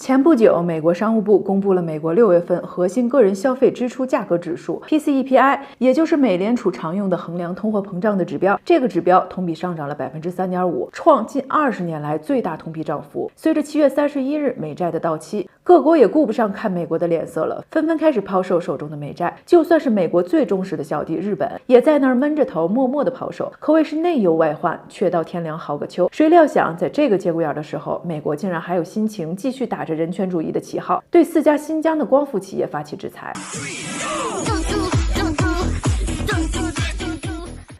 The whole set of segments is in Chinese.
前不久，美国商务部公布了美国6月份核心个人消费支出价格指数 PCEPI， 也就是美联储常用的衡量通货膨胀的指标。这个指标同比上涨了 3.5%， 创近20年来最大同比涨幅。随着7月31日美债的到期，各国也顾不上看美国的脸色了，纷纷开始抛售手中的美债。就算是美国最忠实的小弟日本，也在那儿闷着头默默的抛售，可谓是内忧外患，却到天凉好个秋。谁料想在这个节骨眼的时候，美国竟然还有心情继续打着人权主义的旗号，对4家新疆的光伏企业发起制裁。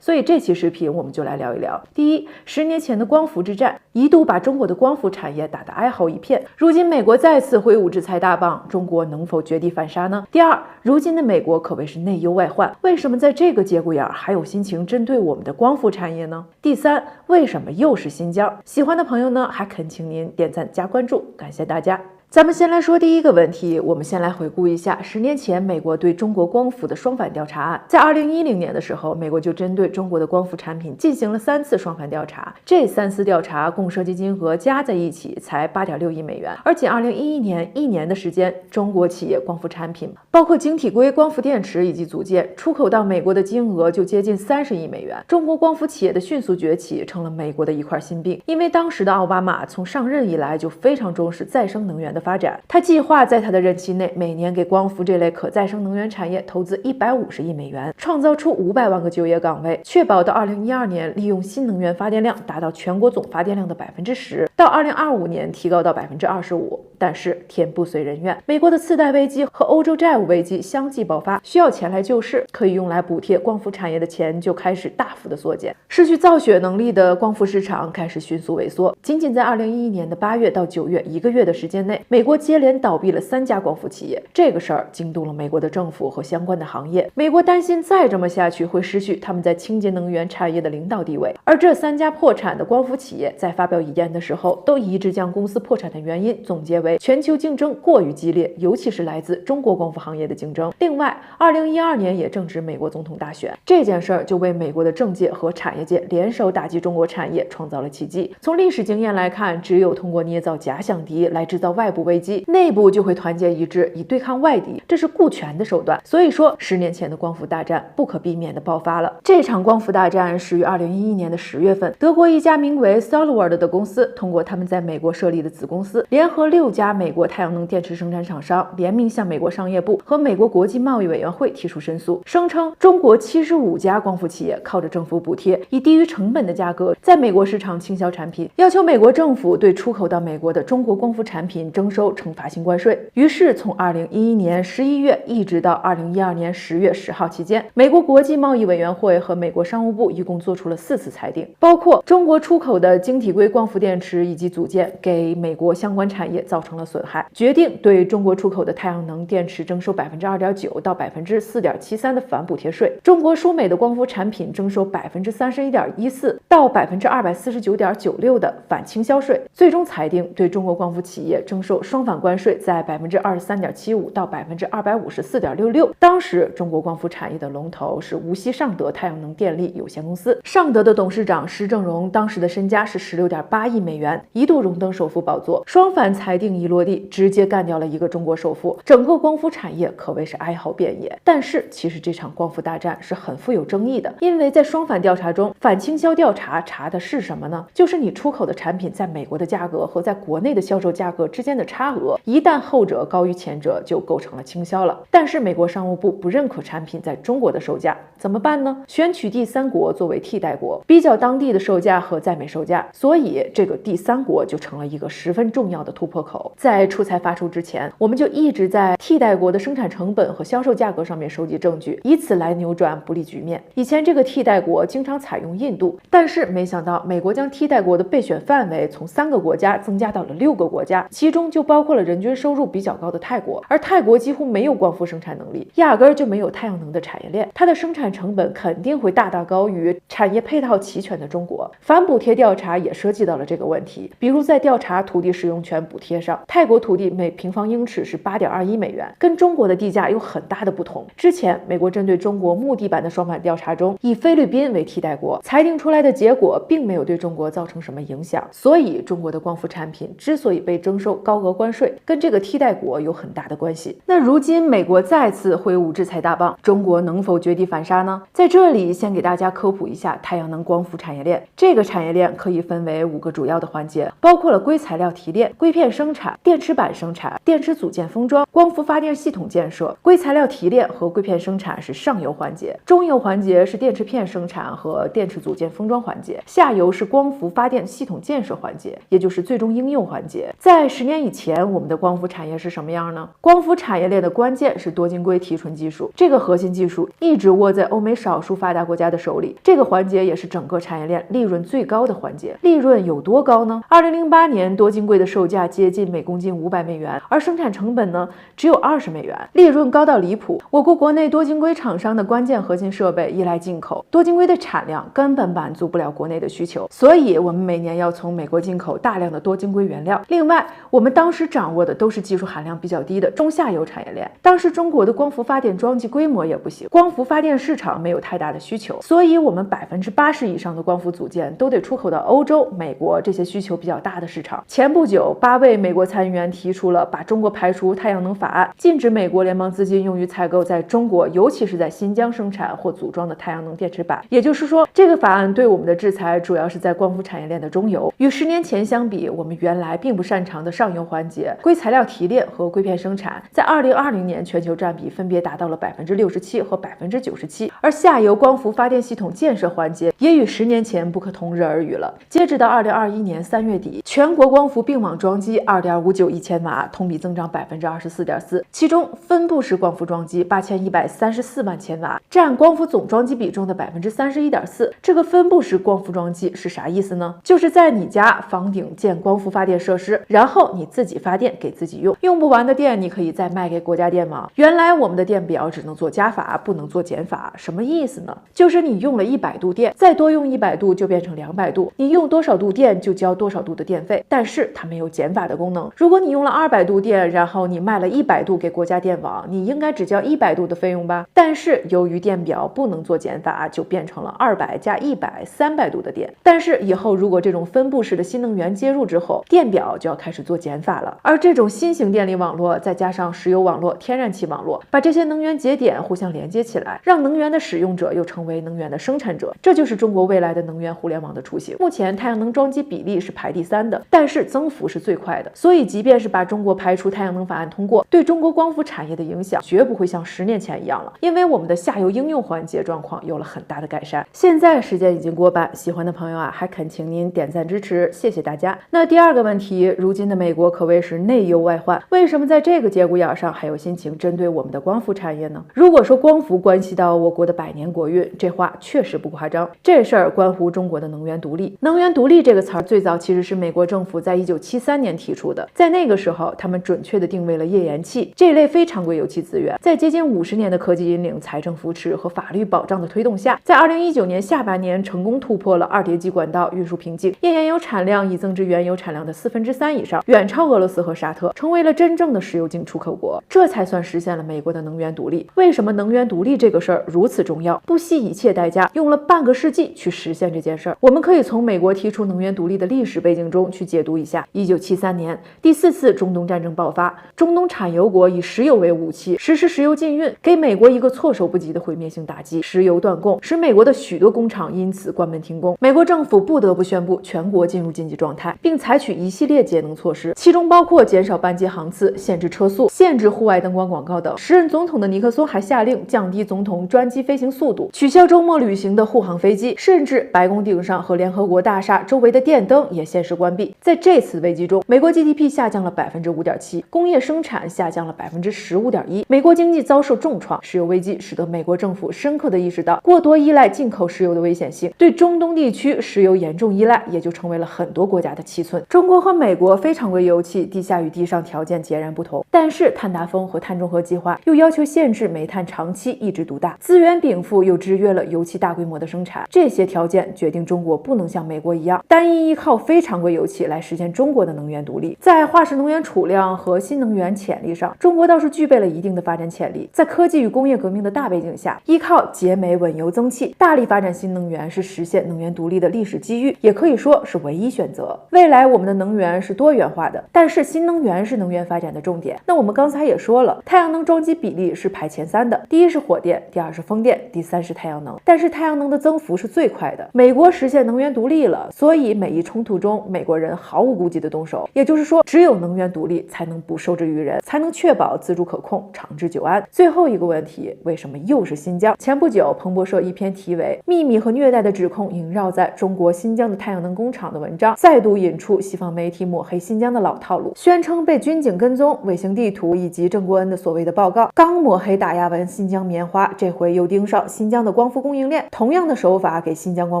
所以这期视频我们就来聊一聊。第一，10年前的光伏之战一度把中国的光伏产业打得哀嚎一片，如今美国再次挥舞制裁大棒，中国能否绝地反杀呢？第二，如今的美国可谓是内忧外患，为什么在这个节骨眼还有心情针对我们的光伏产业呢？第三，为什么又是新疆？喜欢的朋友呢，还恳请您点赞加关注，感谢大家。咱们先来说第一个问题，我们先来回顾一下10年前美国对中国光伏的双反调查案。在2010年的时候，美国就针对中国的光伏产品进行了3次双反调查，这3次调查共涉及金额加在一起才8.6亿美元。而仅2011年1年的时间，中国企业光伏产品包括晶体硅、光伏电池以及组件出口到美国的金额就接近30亿美元。中国光伏企业的迅速崛起成了美国的一块心病，因为当时的奥巴马从上任以来就非常重视再生能源的发展，他计划在他的任期内每年给光伏这类可再生能源产业投资150亿美元，创造出500万个就业岗位，确保到2012年利用新能源发电量达到全国总发电量的10%，到2025年提高到25%。但是天不遂人愿，美国的次贷危机和欧洲债务危机相继爆发，需要钱来救市，可以用来补贴光伏产业的钱就开始大幅的缩减，失去造血能力的光伏市场开始迅速萎缩。仅仅在2011年的8月到9月1个月的时间内，美国接连倒闭了3家光伏企业，这个事儿惊动了美国的政府和相关的行业。美国担心再这么下去会失去他们在清洁能源产业的领导地位，而这3家破产的光伏企业在发表遗言的时候，都一致将公司破产的原因总结为全球竞争过于激烈，尤其是来自中国光伏行业的竞争。另外2012年也正值美国总统大选，这件事儿就为美国的政界和产业界联手打击中国产业创造了奇迹。从历史经验来看，只有通过捏造假想敌来制造外部危机，内部就会团结一致以对抗外敌，这是顾全的手段。所以说10年前的光伏大战不可避免的爆发了。这场光伏大战始于2011年的10月份，德国一家名为 Solarworld 的公司通过他们在美国设立的子公司，联合6家美国太阳能电池生产厂商联名向美国商业部和美国国际贸易委员会提出申诉，声称中国75家光伏企业靠着政府补贴，以低于成本的价格在美国市场倾销产品，要求美国政府对出口到美国的中国光伏产品征收惩罚性关税。于是从2011年11月一直到2012年10月10号期间，美国国际贸易委员会和美国商务部一共做出了4次裁定，包括中国出口的晶体硅光伏电池以及组件给美国相关产业造成了损害，决定对中国出口的太阳能电池征收 2.9% 到 4.73% 的反补贴税，中国输美的光伏产品征收 31.14% 到 249.96% 的反倾销税，最终裁定对中国光伏企业征收双反关税在 23.75% 到 254.66%。当时中国光伏产业的龙头是无锡尚德太阳能电力有限公司，尚德的董事长施正荣当时的身家是 16.8亿美元，一度荣登首富宝座。双反裁定一落地，直接干掉了一个中国首富，整个光伏产业可谓是哀嚎遍野。但是其实这场光伏大战是很富有争议的，因为在双反调查中，反倾销调查查的是什么呢？就是你出口的产品在美国的价格和在国内的销售价格之间的差额，一旦后者高于前者，就构成了倾销了。但是美国商务部不认可产品在中国的售价，怎么办呢？选取第3国作为替代国，比较当地的售价和在美售价，所以这个第3国就成了一个十分重要的突破口。在出裁发出之前，我们就一直在替代国的生产成本和销售价格上面收集证据，以此来扭转不利局面。以前这个替代国经常采用印度，但是没想到美国将替代国的备选范围从3个国家增加到了6个国家，其中就包括了人均收入比较高的泰国，而泰国几乎没有光伏生产能力，压根儿就没有太阳能的产业链，它的生产成本肯定会大大高于产业配套齐全的中国。反补贴调查也涉及到了这个问题，比如在调查土地使用权补贴上，上。泰国土地每平方英尺是8.21美元，跟中国的地价有很大的不同。之前美国针对中国木地板的双反调查中，以菲律宾为替代国，裁定出来的结果并没有对中国造成什么影响。所以中国的光伏产品之所以被征收高额关税，跟这个替代国有很大的关系。那如今美国再次挥舞制裁大棒，中国能否绝地反杀呢？在这里先给大家科普一下太阳能光伏产业链。这个产业链可以分为5个主要的环节，包括了硅材料提炼、硅片生产、电池板生产、电池组件封装、光伏发电系统建设。硅材料提炼和硅片生产是上游环节，中游环节是电池片生产和电池组件封装环节，下游是光伏发电系统建设环节，也就是最终应用环节。在10年以前，我们的光伏产业是什么样呢？光伏产业链的关键是多晶硅提纯技术，这个核心技术一直握在欧美少数发达国家的手里，这个环节也是整个产业链利润最高的环节。利润有多高呢？2008年多晶硅的售价接近每公斤500美元，而生产成本呢只有20美元，利润高到离谱。我国国内多晶硅厂商的关键核心设备依赖进口，多晶硅的产量根本满足不了国内的需求，所以我们每年要从美国进口大量的多晶硅原料。另外，我们当时掌握的都是技术含量比较低的中下游产业链，当时中国的光伏发电装机规模也不行，光伏发电市场没有太大的需求，所以我们80%以上的光伏组件都得出口到欧洲、美国这些需求比较大的市场。前不久，8位美国参议员提出了把中国排除太阳能法案，禁止美国联邦资金用于采购在中国，尤其是在新疆生产或组装的太阳能电池板。也就是说，这个法案对我们的制裁主要是在光伏产业链的中游。与10年前相比，我们原来并不擅长的上游环节，硅材料提炼和硅片生产，在2020年全球占比分别达到了67%和97%，而下游光伏发电系统建设环节也与10年前不可同日而语了。截止到2021年3月底，全国光伏并网装机2.59亿千瓦，同比增长24.4%，其中分布式光伏装机8134万千瓦，占光伏总装机比重的31.4%。这个分布式光伏装机是啥意思呢？就是在你家房顶建光伏发电设施，然后你自己发电给自己用，用不完的电你可以再卖给国家电网。原来我们的电表只能做加法，不能做减法，什么意思呢？就是你用了100度电，再多用100度就变成200度，你用多少度电就交多少度的电费，但是它没有减法的功能。如果你用了200度电，然后你卖了100度给国家电网，你应该只交100度的费用吧？但是由于电表不能做减法，就变成了200加100，300度的电。但是以后如果这种分布式的新能源接入之后，电表就要开始做减法了。而这种新型电力网络再加上石油网络、天然气网络，把这些能源节点互相连接起来，让能源的使用者又成为能源的生产者，这就是中国未来的能源互联网的雏形。目前太阳能装机比例是排第3的，但是增幅是最快的，所以即便是把中国排除太阳能法案通过，对中国光伏产业的影响绝不会像10年前一样了，因为我们的下游应用环节状况有了很大的改善。现在时间已经过半，喜欢的朋友还恳请您点赞支持，谢谢大家。那第2个问题，如今的美国可谓是内忧外患，为什么在这个节骨眼上还有心情针对我们的光伏产业呢？如果说光伏关系到我国的100年国运，这话确实不夸张。这事儿关乎中国的能源独立。能源独立这个词儿最早其实是美国政府在1973年提出的，在那个时候他们准确地定位了页岩气这类非常规油气资源，在接近50年的科技引领、财政扶持和法律保障的推动下，在2019年下半年成功突破了2叠纪管道运输瓶颈，页岩油产量已增至原油产量的3/4以上，远超俄罗斯和沙特，成为了真正的石油净出口国，这才算实现了美国的能源独立。为什么能源独立这个事儿如此重要？不惜一切代价，用了半个世纪去实现这件事儿。我们可以从美国提出能源独立的历史背景中去解读一下。1973年，第4次中东战争爆发，中东产油国以石油为武器，实施石油禁运，给美国一个措手不及的毁灭性打击。石油断供，使美国的许多工厂因此关门停工，美国政府不得不宣布全国进入紧急状态，并采取一系列节能措施，其中包括减少班机航次、限制车速、限制户外灯光广告等。时任总统的尼克松还下令降低总统专机飞行速度，取消周末旅行的护航飞机，甚至白宫顶上和联合国大厦周围的电灯也限时关闭。在这次危机中，美国 GDP 下降了5.7%，工业生产下降了15.1%，美国经济遭受重创。石油危机使得美国政府深刻地意识到过多依赖进口石油的危险性，对中东地区石油严重依赖也就成为了很多国家的七寸。中国和美国非常规油气地下与地上条件截然不同，但是碳达峰和碳中和计划又要求限制煤炭长期一枝独大，资源禀赋又制约了油气大规模的生产。这些条件决定中国不能像美国一样单一依靠非常规油气来实现中国的能源独立。在化石能源储量和新能源潜力上，中国倒是具备了一定的发展潜力。在科技与工业革命的大背景下，依靠节煤稳油增气，大力发展新能源是实现能源独立的历史机遇，也可以说是唯一选择。未来我们的能源是多元化的，但是新能源是能源发展的重点。那我们刚才也说了，太阳能装机比例是排前3的，第一是火电，第二是风电，第3是太阳能。但是太阳能的增幅是最快的。美国实现能源独立了，所以每一冲突中，美国人毫无顾忌的动手。也就是说，只有能源独立才能不受制于人，才能确保自主可控、长治久安。最后一个问题，为什么又是新疆？前不久，彭博社一篇题为《秘密和虐待的指控萦绕在中国新疆的太阳能工厂》的文章，再度引出西方媒体抹黑新疆的老套路，宣称被军警跟踪、卫星地图以及郑国恩的所谓的报告。刚抹黑打压完新疆棉花，这回又盯上新疆的光伏供应链，同样的手法给新疆光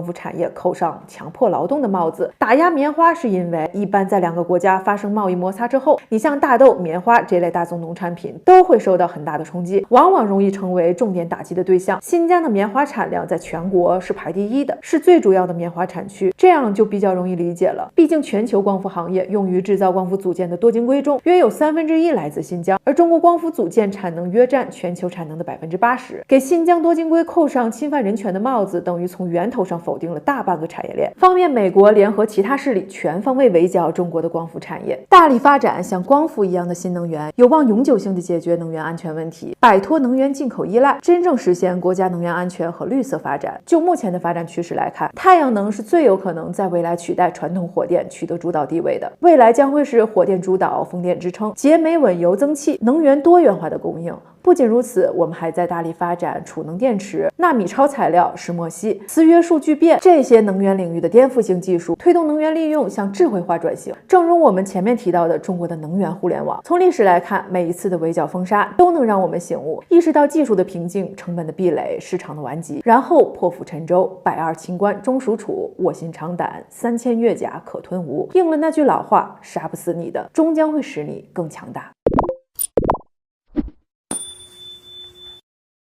伏产业扣上强迫劳动的帽子。打压棉花是因为一般在2个国家发生贸易摩擦之后，你像大豆、棉花这类大宗农产品都会受到很大的冲击，往往容易成为重点打击的对象。新疆的棉花产量在全国是排第1的，是最主要的棉花产区，这样就比较容易理解了。毕竟全球光伏行业用于制造光伏组件的多晶硅中，约有1/3来自新疆，而中国光伏组件产能约占全球产能的80%。给新疆多晶硅扣上侵犯人权的帽子，等于从源头上否定了大半个产业链，方便美国联合其他势力全方位围剿中国的光伏产业。大力发展像光伏一样的新能源，有望永久性的解决能源安全问题，摆脱能源进口依赖，真正实现国家能源安全和绿色发展。就目前的发展趋势来看，太阳能是最有可能在未来取代传统火电取得主导地位的。未来将会是火电主导、风电支撑、节煤稳油增气、能源多元化的供应。不仅如此，我们还在大力发展储能电池、纳米超材料、石墨烯、磁约数聚变这些能源领域的颠覆性技术，推动能源利用向智慧化转型。正如我们前面提到的中国的能源互联网，从历史来看，每一次的围剿封杀都能让我们醒悟，意识到技术的瓶颈、成本的壁垒、市场的顽疾，然后破釜沉舟，百二秦关终属楚，卧薪尝胆，3000越甲可吞吴。应了那句老话，杀不死你的，终将会使你更强大。